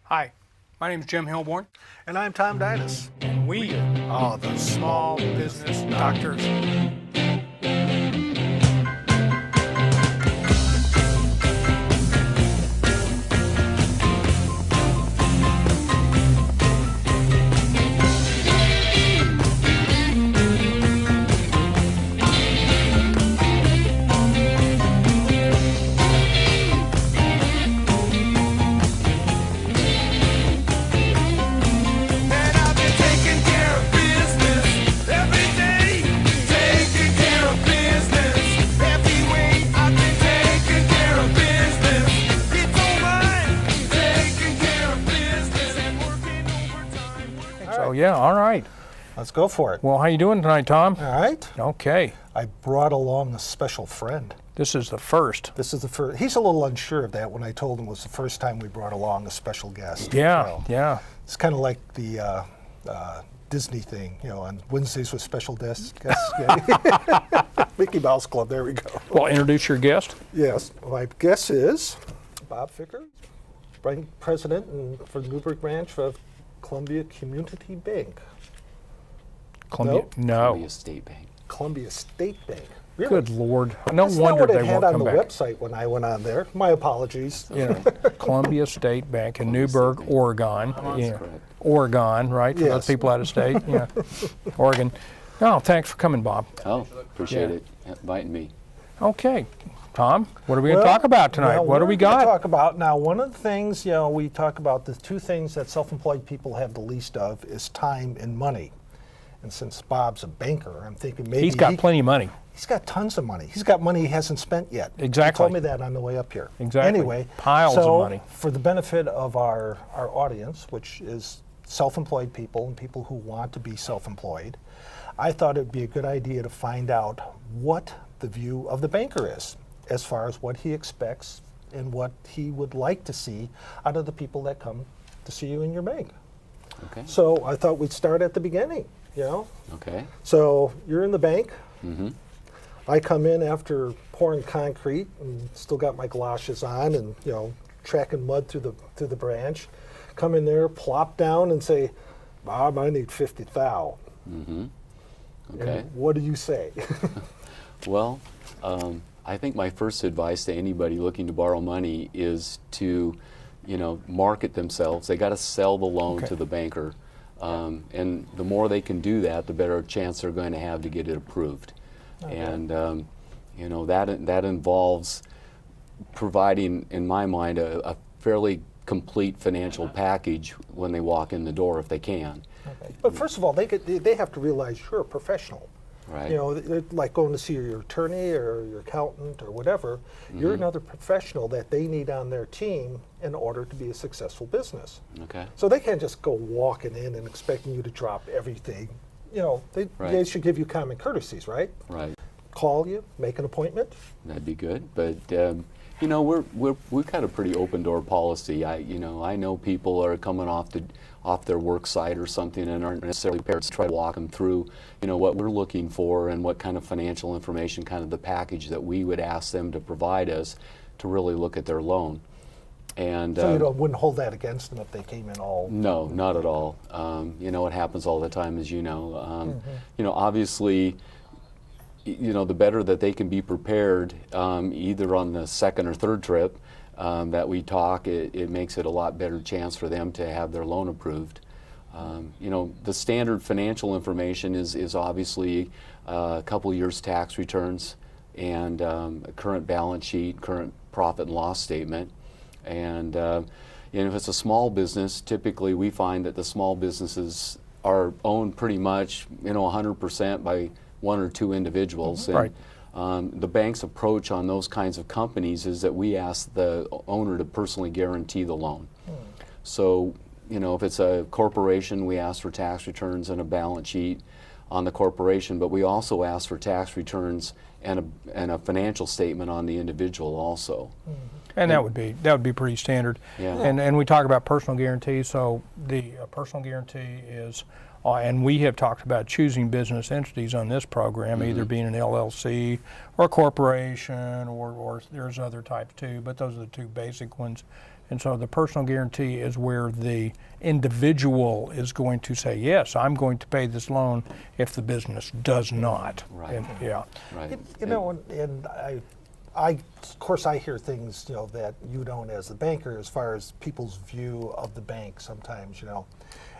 Hi, my name is Jim Hilborn, And I'm Tom Dinas. and we are the Small Business Doctors. And I've been taking care of business every day. Taking care of business every way. I've been taking care of business. It's all mine. Taking care of business and working overtime. So yeah, all right. Let's go for it. Well, how you doing tonight, Tom? All right. Okay, I brought along a special friend. this is the first. This is the first. He's a little unsure of that when I told him it was the first time we brought along a special guest. Yeah, Well, yeah. It's kind of like the Disney thing, on Wednesdays with special guests. Mickey Mouse Club, there we go. Well, introduce your guest. Yes, my guess is Bob Ficker, president for the Newburgh branch of Columbia Community Bank. Columbia. No. Columbia State Bank. Columbia State Bank. Really? Good Lord. No That's not wonder what they it had won't on come the back. website when I went on there. My apologies. You know, Columbia State Bank in Newburgh, Bank. Oregon. Yeah. correct. Oregon, right? For those Yes. people out of state. Yeah. Oregon. Oh, thanks for coming, Bob. Oh, appreciate Yeah. it inviting me. Okay, Tom, what are we going to talk about tonight? Well, What do we we're gonna got? talk about now. One of the things we talk about, the two things that self-employed people have the least of is time and money. And since Bob's a banker, I'm thinking maybe He's got plenty of money. He's got tons of money. He's got money he hasn't spent yet. Exactly. He told me that on the way up here. Exactly. Anyway, Piles of so money. for the benefit of our audience, which is self-employed people and people who want to be self-employed, I thought it would be a good idea to find out what the view of the banker is as far as what he expects and what he would like to see out of the people that come to see you in your bank. Okay. So I thought we'd start at the beginning, Okay. So you're in the bank. Mm-hmm. I come in after pouring concrete and still got my galoshes on and tracking mud through the branch. Come in there, plop down, and say, "Bob, I need 50 thou." Mm-hmm. Okay. And what do you say? Well, I think my first advice to anybody looking to borrow money is to, market themselves. They got to sell the loan Okay. to the banker. And the more they can do that, the better chance they're going to have to get it approved. And, that involves providing, in my mind, a fairly complete financial package when they walk in the door if they can. But first of all, they have to realize you're a professional. Right. They're like going to see your attorney or your accountant or whatever. You're another professional that they need on their team in order to be a successful business. Okay. So they can't just go walking in and expecting you to drop everything. They Right. should give you common courtesies, right? Right. Call you, make an appointment. That'd be good, but we've got a pretty open door policy. I know people are coming off their work site or something and aren't necessarily prepared to try to walk them through, what we're looking for and what kind of financial information, kind of the package that we would ask them to provide us to really look at their loan. And So you wouldn't hold that against them if they came in all. no, not at all. It happens all the time, as you know. Obviously, the better that they can be prepared, either on the second or third trip that we talk, it makes it a lot better chance for them to have their loan approved. The standard financial information is obviously a couple years tax returns and a current balance sheet, current profit and loss statement. And if it's a small business, typically we find that the small businesses are owned pretty much 100% by one or two individuals. Right. And the bank's approach on those kinds of companies is that we ask the owner to personally guarantee the loan. So, if it's a corporation, we ask for tax returns and a balance sheet on the corporation, but we also ask for tax returns and a financial statement on the individual also. And that would be pretty standard. Yeah. And we talk about personal guarantees. So the personal guarantee is, and we have talked about choosing business entities on this program, either being an LLC or a corporation, or there's other types too. But those are the two basic ones. And so the personal guarantee is where the individual is going to say, yes, I'm going to pay this loan if the business does not. Right. And, yeah. Right. You know, and I, of course, I hear things, you know, that you don't as the banker as far as people's view of the bank sometimes, you know.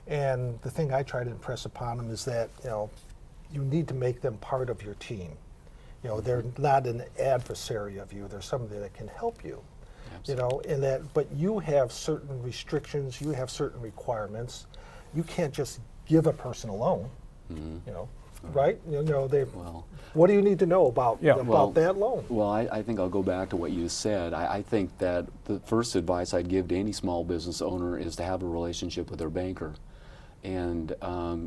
And the thing I try to impress upon them is that, you know, you need to make them part of your team. You know, they're not an adversary of you. They're somebody that can help you. You know, and that, but you have certain restrictions, you have certain requirements. You can't just give a person a loan, you know, right? You know, Well, what do you need to know about, Yeah. about Well, that loan? Well, I think I'll go back to what you said. I think that the first advice I'd give to any small business owner is to have a relationship with their banker. And,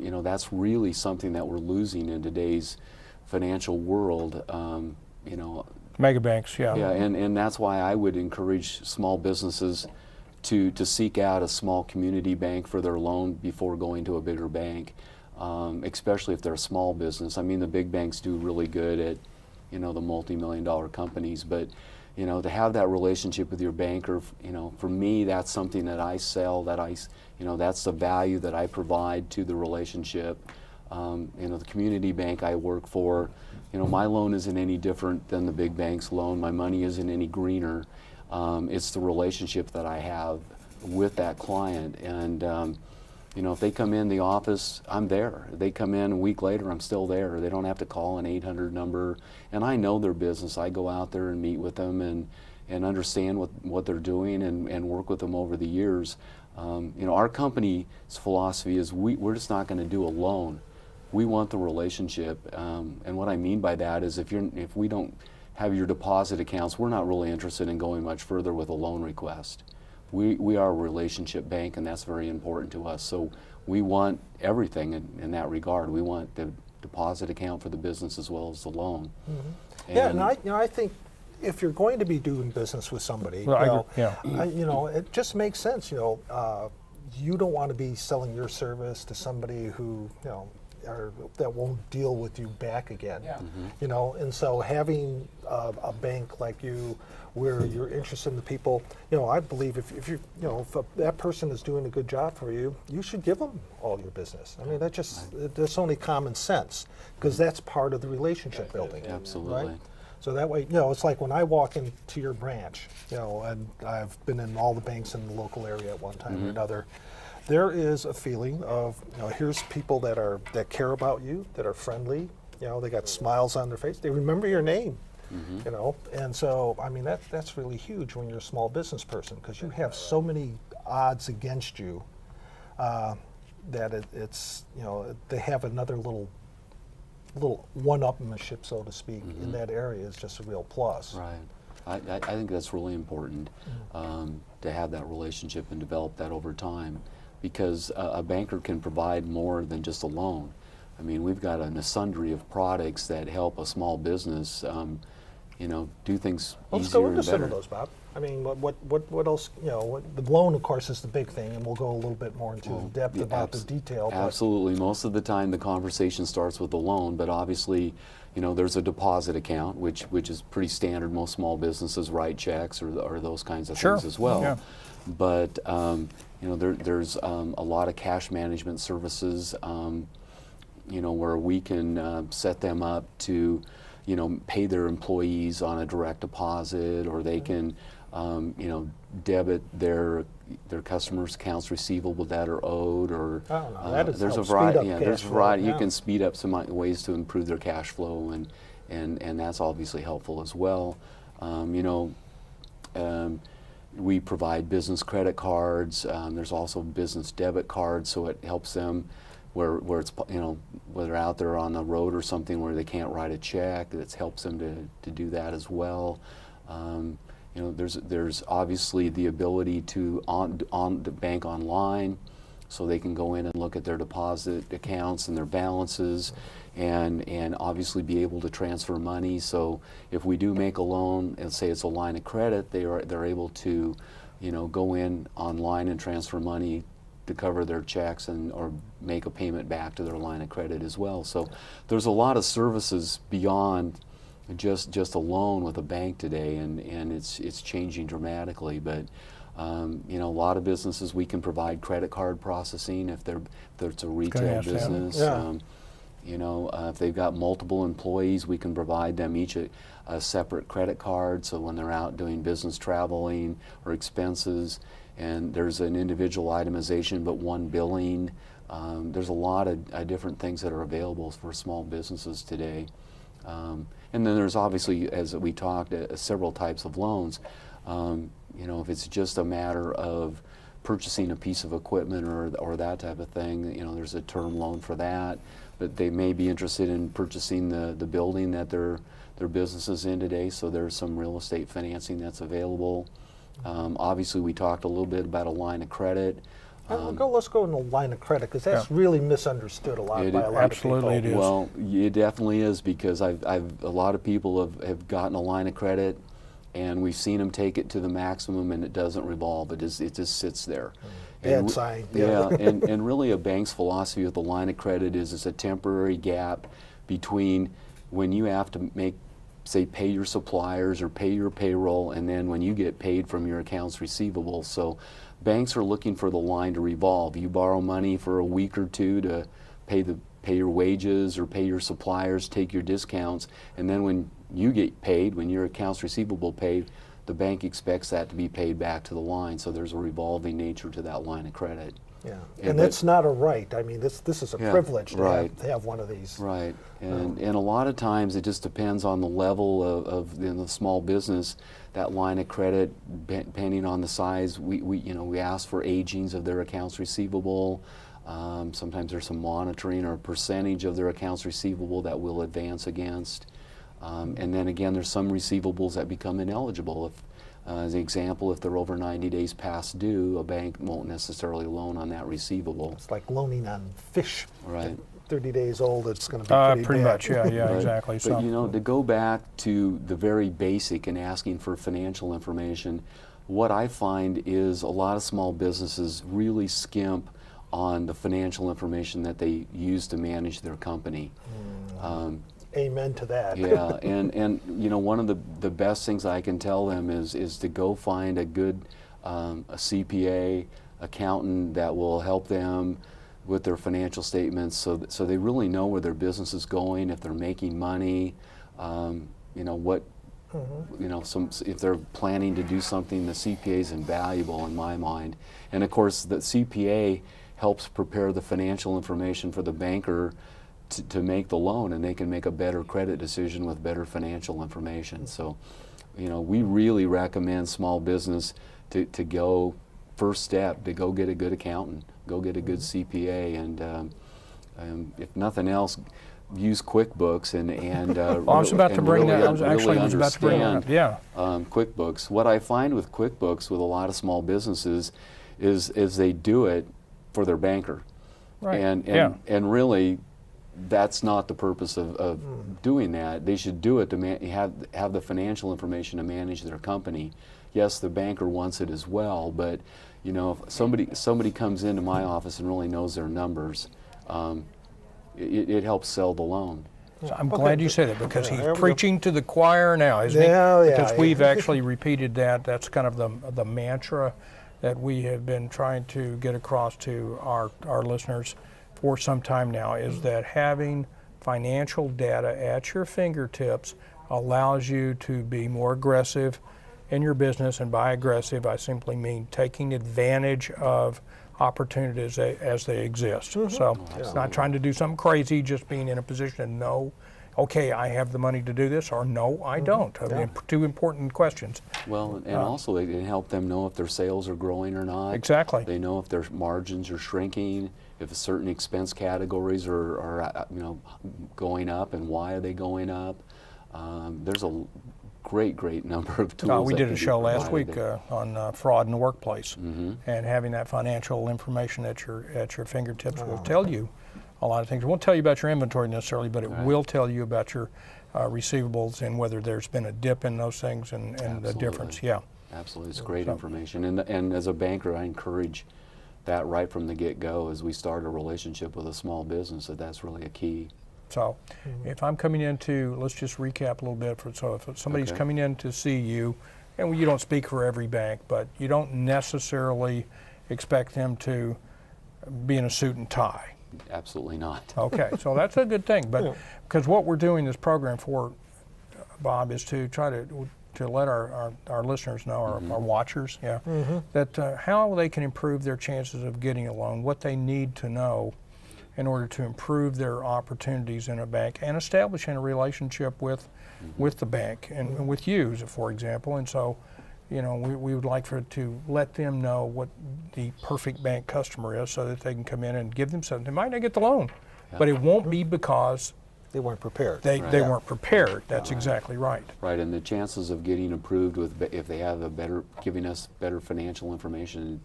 you know, that's really something that we're losing in today's financial world. You know, Mega banks, yeah. yeah, and that's why I would encourage small businesses to seek out a small community bank for their loan before going to a bigger bank, especially if they're a small business. I mean, the big banks do really good at, you know, the multi-million-dollar companies, but, you know, to have that relationship with your banker, you know, for me, that's something that I sell, you know, that's the value that I provide to the relationship. You know, the community bank I work for, you know, my loan isn't any different than the big bank's loan. My money isn't any greener. It's the relationship that I have with that client. And, you know, if they come in the office, I'm there. They come in a week later, I'm still there. They don't have to call an 800 number. And I know their business. I go out there and meet with them and understand what they're doing and work with them over the years. You know, our company's philosophy is we're just not going to do a loan. We want the relationship, and what I mean by that is if we don't have your deposit accounts, we're not really interested in going much further with a loan request. We are a relationship bank, and that's very important to us. So we want everything in that regard. We want the deposit account for the business as well as the loan. Yeah, and I think if you're going to be doing business with somebody, Well, I you agree, know, you know, it just makes sense. You know, you don't want to be selling your service to somebody who, you know, that won't deal with you back again. You know, and so having a bank like you, where you're interested in the people, you know, I believe if you know, if that person is doing a good job for you, you should give them all your business. I mean, that's only common sense, because that's part of the relationship building. Absolutely. Right? So that way, you know, it's like when I walk into your branch, you know, and I've been in all the banks in the local area at one time or another. There is a feeling of, you know, here's people that care about you, that are friendly. You know, they got smiles on their face. They remember your name. You know, and so I mean that's really huge when you're a small business person, because you have so many odds against you that it's, you know, they have another little one-upmanship, so to speak, in that area is just a real plus. Right. I think that's really important to have that relationship and develop that over time, because a banker can provide more than just a loan. I mean, we've got a sundry of products that help a small business, you know, do things Let's easier go and into some better. of those, Bob. I mean, what else? You know, the loan, of course, is the big thing, and we'll go a little bit more into depth Yeah, about the detail. But Absolutely. Most of the time, the conversation starts with the loan, but obviously, you know, there's a deposit account, which is pretty standard. Most small businesses write checks or those kinds of Sure. things as well. Yeah. But you know, there's a lot of cash management services, you know, where we can set them up to, you know, pay their employees on a direct deposit, or they can, you know, debit their customers' accounts receivable that are owed, or I don't know, that has there's a helped speed variety. up Yeah, cash there's a flow, variety. yeah. You can speed up some ways to improve their cash flow, and that's obviously helpful as well. You know, we provide business credit cards. There's also business debit cards, so it helps them where it's, you know, whether they're out there on the road or something where they can't write a check, it helps them to do that as well. You know, there's obviously the ability to on the bank online, so they can go in and look at their deposit accounts and their balances, and obviously be able to transfer money. So if we do make a loan and say it's a line of credit, they're able to, you know, go in online and transfer money to cover their checks or make a payment back to their line of credit as well. So there's a lot of services beyond just a loan with a bank today, and it's changing dramatically. But You know, a lot of businesses we can provide credit card processing if it's a retail ask that. business. Yeah. You know, if they've got multiple employees, we can provide them each a separate credit card. So when they're out doing business traveling or expenses, and there's an individual itemization but one billing. There's a lot of different things that are available for small businesses today. And then there's obviously, as we talked, several types of loans. You know, if it's just a matter of purchasing a piece of equipment or that type of thing, you know, there's a term loan for that. But they may be interested in purchasing the building that their business is in today, so there's some real estate financing that's available. Obviously, we talked a little bit about a line of credit. Let's go in the line of credit, because that's really misunderstood a lot by a lot absolutely of people. it is. Well, it definitely is, because a lot of people have gotten a line of credit, and we've seen them take it to the maximum, and it doesn't revolve. It just sits there. Bad sign. Yeah, and really a bank's philosophy with the line of credit is it's a temporary gap between when you have to pay your suppliers or pay your payroll, and then when you get paid from your accounts receivable. So banks are looking for the line to revolve. You borrow money for a week or two to pay your wages or pay your suppliers, take your discounts, and then when you get paid, when your accounts receivable paid, the bank expects that to be paid back to the line. So there's a revolving nature to that line of credit. Yeah, Yeah, and but- it's not a right. I mean, this is a Yeah, privilege to, right. to have one of these. Right, and a lot of times it just depends on the level of the small business. That line of credit, depending on the size, we ask for agings of their accounts receivable. Sometimes there's some monitoring or percentage of their accounts receivable that we'll advance against. And then again, there's some receivables that become ineligible. If, as an example, if they're over 90 days past due, a bank won't necessarily loan on that receivable. It's like loaning on fish. Right. 30 days old, it's going to be Pretty bad. much, yeah, Right. exactly. But So, you know, to go back to the very basic and asking for financial information, what I find is a lot of small businesses really skimp on the financial information that they use to manage their company. Amen to that. Yeah, and you know, one of the best things I can tell them is to go find a good a CPA, accountant that will help them with their financial statements, so they really know where their business is going, if they're making money, you know what, you know, if they're planning to do something. The CPA is invaluable in my mind, and of course the CPA helps prepare the financial information for the banker to make the loan, and they can make a better credit decision with better financial information. So, you know, we really recommend small business to go first step, to go get a good accountant, go get a good CPA, and if nothing else, use QuickBooks and I was about to bring that. I was actually about to bring that up. Yeah. QuickBooks. What I find with QuickBooks with a lot of small businesses is they do it for their banker, Right. and really, that's not the purpose of doing that. They should do it to have the financial information to manage their company. Yes, the banker wants it as well, but you know, if somebody comes into my office and really knows their numbers, it helps sell the loan. So I'm glad you said that, because Yeah, he's there we go. preaching to the choir now, isn't he? Yeah, yeah, Because yeah. we've actually repeated that. That's kind of the mantra that we have been trying to get across to our listeners for some time now, is that having financial data at your fingertips allows you to be more aggressive in your business. And by aggressive, I simply mean taking advantage of opportunities as they exist. So it's not trying to do something crazy, just being in a position to know, okay, I have the money to do this, or no, I don't. I mean, two important questions. Well, and also it can help them know if their sales are growing or not. Exactly. They know if their margins are shrinking, if certain expense categories are going up, and why are they going up. There's a great number of tools. We that did can a be show last provided week on fraud in the workplace, Mm-hmm. and having that financial information at your fingertips will tell you a lot of things. It won't tell you about your inventory necessarily, but it will tell you about your receivables and whether there's been a dip in those things and the Absolutely. difference. Yeah. Absolutely, it's great information. And as a banker, I encourage that right from the get-go as we start a relationship with a small business, that's really a key. So if I'm coming in to, let's just recap a little bit. So if somebody's Okay. coming in to see you and you don't speak for every bank, but you don't necessarily expect them to be in a suit and tie. Absolutely not. Okay, so that's a good thing. But Yeah. because what we're doing this program for, Bob, is to try to let our listeners know, our watchers, that how they can improve their chances of getting a loan, what they need to know in order to improve their opportunities in a bank and establishing a relationship with the bank and with you, for example. And so, you know, we would like to let them know what the perfect bank customer is so that they can come in and give them something. They might not get the loan, but it won't be because They weren't prepared. they Right. weren't prepared. That's exactly right. Right, and the chances of getting approved if they have giving us better financial information,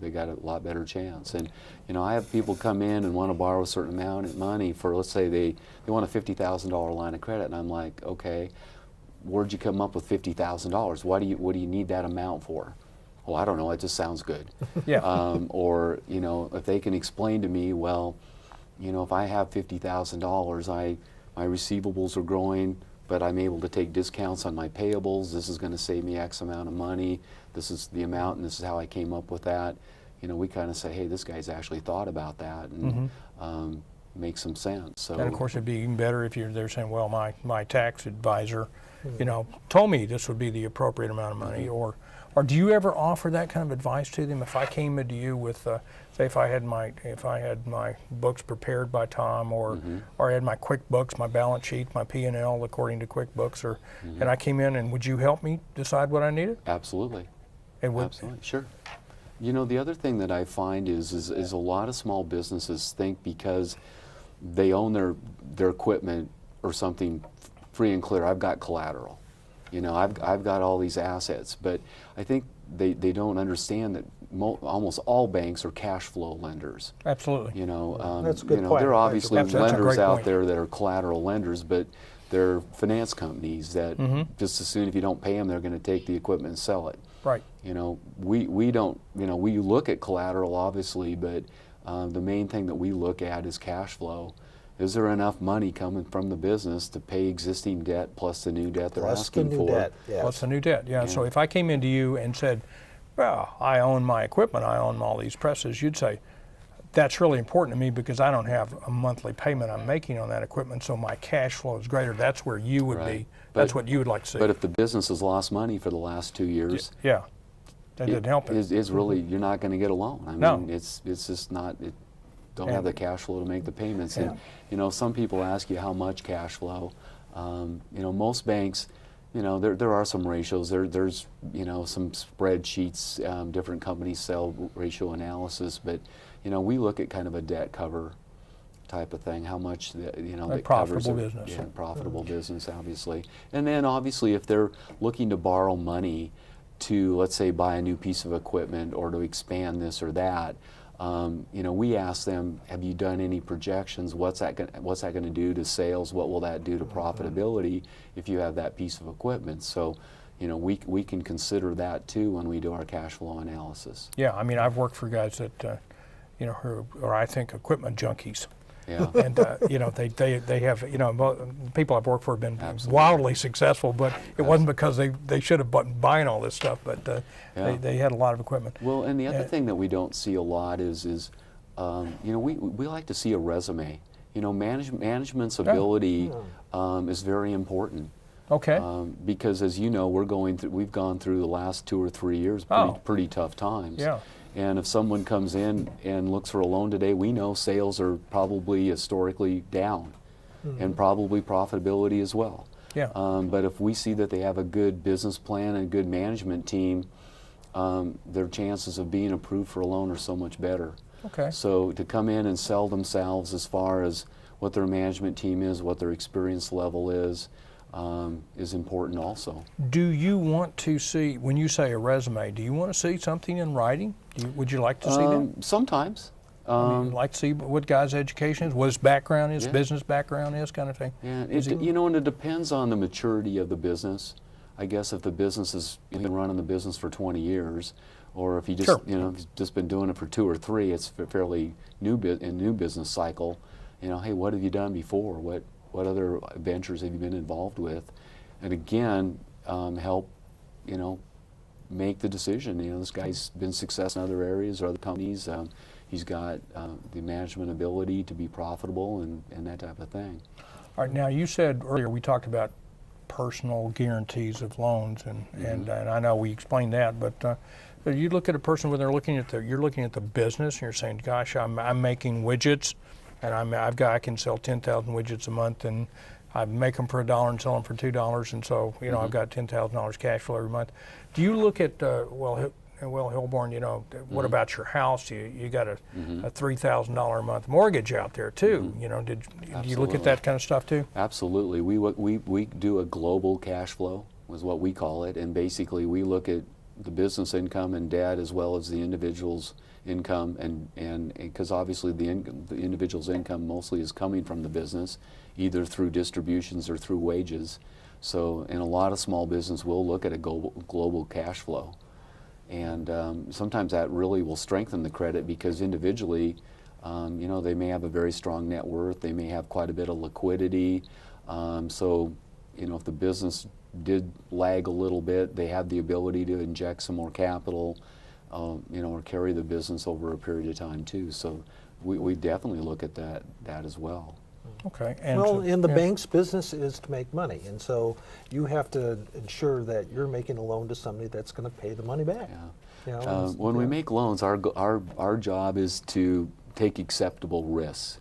they got a lot better chance. And you know, I have people come in and want to borrow a certain amount of money for, let's say they want a $50,000 line of credit, and I'm like, okay, where'd you come up with $50,000? What do you need that amount for? Well, I don't know. It just sounds good. Yeah. Or you know, if they can explain to me, well, you know, if I have $50,000, my receivables are growing, but I'm able to take discounts on my payables. This is going to save me X amount of money. This is the amount, and this is how I came up with that. You know, we kind of say, hey, this guy's actually thought about that, and makes some sense. So, And of course, it'd be even better if you're there saying, well, my tax advisor, you know, told me this would be the appropriate amount of money. Or do you ever offer that kind of advice to them? If I came into you with, say, if I had my books prepared by Tom, or I had my QuickBooks, my balance sheet, my P&L according to QuickBooks, and I came in, and would you help me decide what I needed? absolutely. And would, Absolutely, sure. You know, the other thing that I find is a lot of small businesses think because they own their equipment or something free and clear, I've got collateral. You know, I've got all these assets, but I think they don't understand that almost all banks are cash flow lenders. Absolutely. You know, That's a good you know, point. there are obviously That's a great lenders out point. there that are collateral lenders, but they're finance companies that just as soon if you don't pay them, they're going to take the equipment and sell it. Right. You know, we don't, you know, we look at collateral obviously, but the main thing that we look at is cash flow. Is there enough money coming from the business to pay existing debt plus the new debt they're Plus the asking new for? debt. Yes. What's the new debt? Yeah. So if I came into you and said, well, I own my equipment, I own all these presses, you'd say, that's really important to me because I don't have a monthly payment I'm making on that equipment, so my cash flow is greater. That's where you would Right. be. But- That's what you would like to see. But if the business has lost money for the last 2 years, Yeah. That didn't help it. Is really, you're not going to get a loan. I mean, No. it's just not. Don't And- have the cash flow to make the payments. And you know, some people ask you how much cash flow. You know, most banks, you know, there are some ratios. There's you know some spreadsheets. Different companies sell ratio analysis, but you know, we look at kind of a debt cover type of thing. How much you know A that covers profitable their- business. Yeah, profitable business, obviously. And then obviously, if they're looking to borrow money to, let's say, buy a new piece of equipment or to expand this or that, you know, we ask them, have you done any projections? What's that going to do to sales? What will that do to profitability if you have that piece of equipment? So, you know, we can consider that too when we do our cash flow analysis. Yeah. I mean, I've worked for guys that, you know, who are, I think, equipment junkies. Yeah. And you know, they have, you know, people I've worked for have been Absolutely. wildly successful, but it wasn't because they should have been buying all this stuff, but Yeah. they had a lot of equipment. Well, and the other Yeah. thing that we don't see a lot is you know, we like to see a resume. You know, management's ability is very important. Okay. Because as you know, we've gone through the last 2 or 3 years Oh. pretty tough times. Yeah. And if someone comes in and looks for a loan today, we know sales are probably historically down, and probably profitability as well. Yeah. But if we see that they have a good business plan and a good management team, their chances of being approved for a loan are so much better. Okay. So to come in and sell themselves as far as what their management team is, what their experience level is important also. Do you want to see, when you say a resume, do you want to see something in writing? Would you like to see that? Sometimes. I mean, like to see what guy's education is, what his background is, Yeah. business background is, kind of thing? Yeah, Is it- you know, and it depends on the maturity of the business. I guess if the business has been running the business for 20 years, or if you just Sure. you know he's just been doing it for 2 or 3, it's fairly new business cycle. You know, hey, what have you done before? What other ventures have you been involved with? And again, help you know make the decision. You know, this guy's been success in other areas or other companies. He's got the management ability to be profitable and that type of thing. All right, now you said earlier we talked about personal guarantees of loans, and I know we explained that, but you look at a person when you're looking at the business, and you're saying, "Gosh, I'm making widgets, and I can sell 10,000 widgets a month, and I make them for $1 and sell them for $2, and so I've got $10,000 cash flow every month." Do you look at Hilborn? What about your house? You got a $3,000 a month mortgage out there too. Do you look at that kind of stuff too? Absolutely. We do a global cash flow, is what we call it, and basically we look at the business income and debt as well as the individual's income, and because obviously the individual's income mostly is coming from the business, either through distributions or through wages. So in a lot of small business, we'll look at a global cash flow. And sometimes that really will strengthen the credit because individually, they may have a very strong net worth, they may have quite a bit of liquidity. So, if the business did lag a little bit, they have the ability to inject some more capital, or carry the business over a period of time too. So we definitely look at that as well. Okay. And the bank's business is to make money, and so you have to ensure that you're making a loan to somebody that's going to pay the money back. Yeah. When we make loans, our job is to take acceptable risks.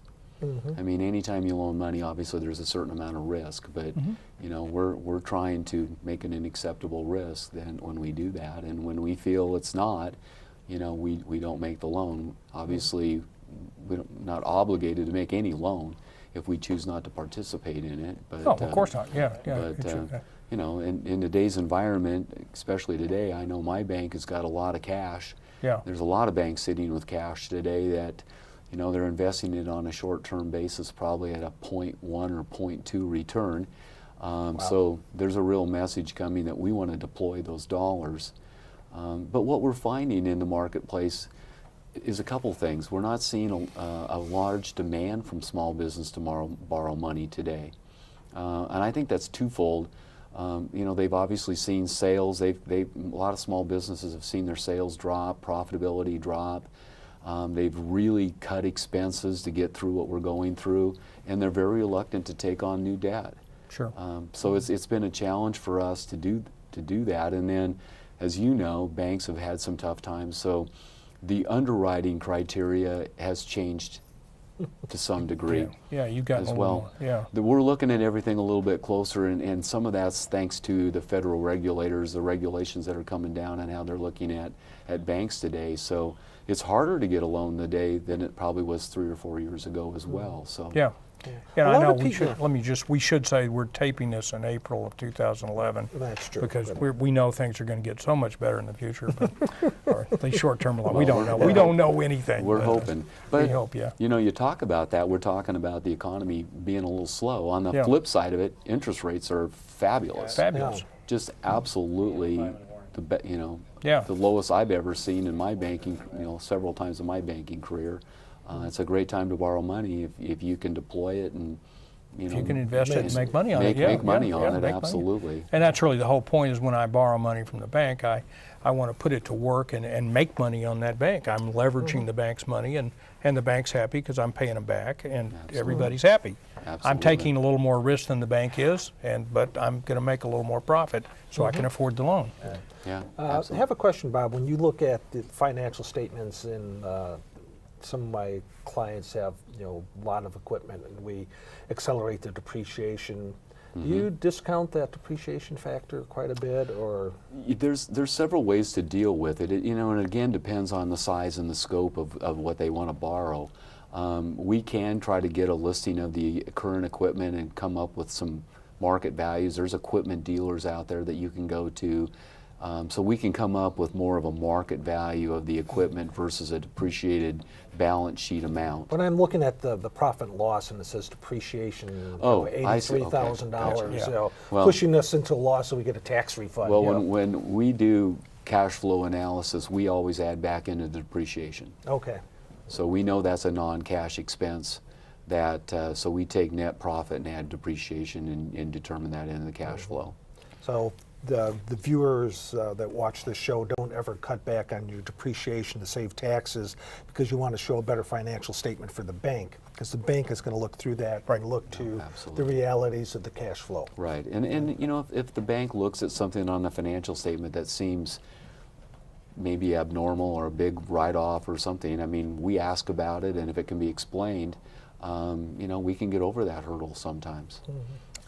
I mean, anytime you loan money, obviously there's a certain amount of risk, but we're trying to make an acceptable risk then when we do that, and when we feel it's not, we don't make the loan. Obviously, we're not obligated to make any loan if we choose not to participate in it. But, of course not. Yeah. But in today's environment, especially today, I know my bank has got a lot of cash. Yeah. There's a lot of banks sitting with cash today that, they're investing it on a short-term basis, probably at a 0.1 or 0.2 return. So there's a real message coming that we want to deploy those dollars. But what we're finding in the marketplace is a couple things. We're not seeing a large demand from small business to borrow money today. And I think that's twofold. They've obviously seen sales. A lot of small businesses have seen their sales drop, profitability drop. They've really cut expenses to get through what we're going through, and they're very reluctant to take on new debt. Sure. So it's been a challenge for us to do that. And then, as you know, banks have had some tough times. So the underwriting criteria has changed to some degree. Yeah, you've got as well. We're looking at everything a little bit closer, and some of that's thanks to the federal regulators, the regulations that are coming down, and how they're looking at banks today. So it's harder to get a loan today than it probably was 3 or 4 years ago as well. So Yeah, I know we should say we're taping this in April of 2011. That's true. Because we know things are going to get so much better in the future, but or at least short-term loan. We don't know. We don't know anything. We're hoping. But we hope, yeah. You talk about that. We're talking about the economy being a little slow. On the flip side of it, interest rates are fabulous. Fabulous. Just absolutely Yeah. the lowest I've ever seen in my banking, several times in my banking career. It's a great time to borrow money if you can deploy it and if you can invest it and make money on it. Make money on it, make absolutely. Money. And that's really the whole point is when I borrow money from the bank, I want to put it to work and make money on that bank. I'm leveraging the bank's money and the bank's happy because I'm paying them back and everybody's happy. Absolutely. I'm taking a little more risk than the bank is, but I'm going to make a little more profit so I can afford the loan. Yeah, I have a question, Bob. When you look at the financial statements and some of my clients have a lot of equipment and we accelerate the depreciation. Do you discount that depreciation factor quite a bit, or? There's several ways to deal with it. And again depends on the size and the scope of what they want to borrow. We can try to get a listing of the current equipment and come up with some market values. There's equipment dealers out there that you can go to. So we can come up with more of a market value of the equipment versus a depreciated balance sheet amount. When I'm looking at the profit and loss and it says depreciation, $83,000, Yeah. Pushing us into a loss so we get a tax refund. Well, when we do cash flow analysis, we always add back into the depreciation. Okay. So we know that's a non-cash expense. So we take net profit and add depreciation and determine that into the cash flow. So the viewers that watch this show don't ever cut back on your depreciation to save taxes because you want to show a better financial statement for the bank, because the bank is going to look through that and look to the absolutely. realities of the cash flow. Right, and you know, if the bank looks at something on the financial statement that seems maybe abnormal or a big write-off or something, I mean, we ask about it, and if it can be explained, you know, we can get over that hurdle sometimes.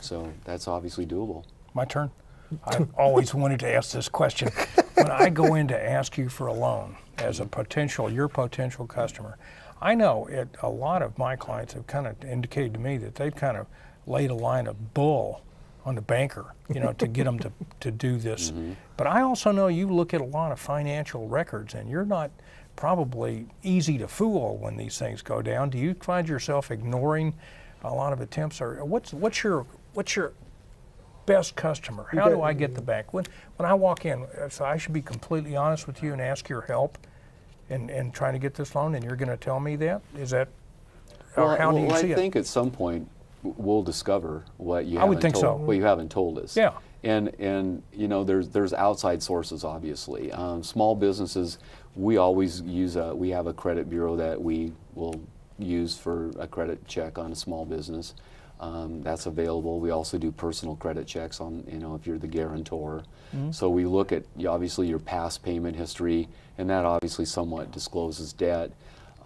So that's obviously doable. My turn. I've always wanted to ask this question. When I go in to ask you for a loan as a your potential customer, I know a lot of my clients have kind of indicated to me that they've kind of laid a line of bull on the banker, you know, to get them to do this. But I also know you look at a lot of financial records, and you're not probably easy to fool when these things go down. Do you find yourself ignoring a lot of attempts, or what's your best customer? How do I get the bank? When I walk in, so I should be completely honest with you and ask your help in trying to get this loan, and you're going to tell me that? Is that, or how do you see I it? think at some point we'll discover what you I would haven't think told, so. what you haven't told us. Yeah. And you know, there's outside sources, obviously. Small businesses, we always use we have a credit bureau that we will use for a credit check on a small business. That's available. We also do personal credit checks on, you know, if you're the guarantor. So we look at obviously your past payment history, and that obviously somewhat discloses debt.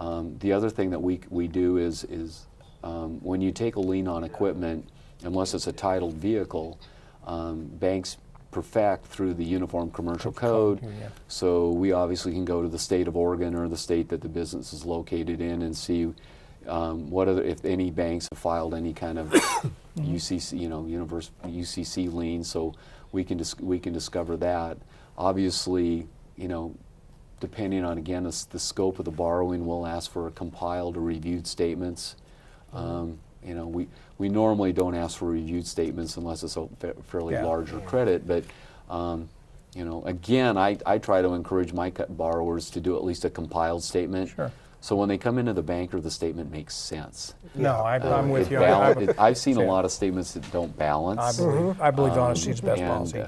The other thing that we do is when you take a lien on equipment, unless it's a titled vehicle, banks perfect through the Uniform Commercial Code. Yeah. So we obviously can go to the state of Oregon or the state that the business is located in and see if any banks have filed any kind of UCC, you know, UCC lien. So we can discover that. Obviously, you know, depending on again the scope of the borrowing, we'll ask for compiled or reviewed statements. You know, we normally don't ask for reviewed statements unless it's a fairly larger credit, but you know, again, I try to encourage my borrowers to do at least a compiled statement. Sure. So when they come into the banker, the statement makes sense. No, I'm with you. I've seen a lot of statements that don't balance. I believe honesty is the best policy.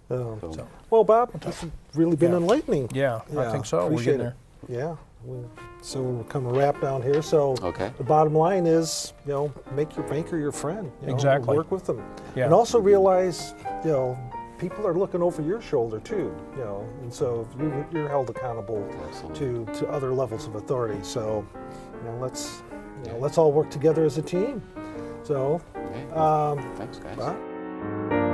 So- Well, Bob, this has really been enlightening. Yeah, I think so. We're Appreciate getting it. there. Yeah. So we're coming to wrap down here. So Okay. the bottom line is, you know, make your banker your friend. You know, Exactly. Work with them. Yeah. And also realize, you know, people are looking over your shoulder too, you know, and so you're held accountable to other levels of authority. So, you know, let's all work together as a team. So, Okay. Thanks, guys. Bob?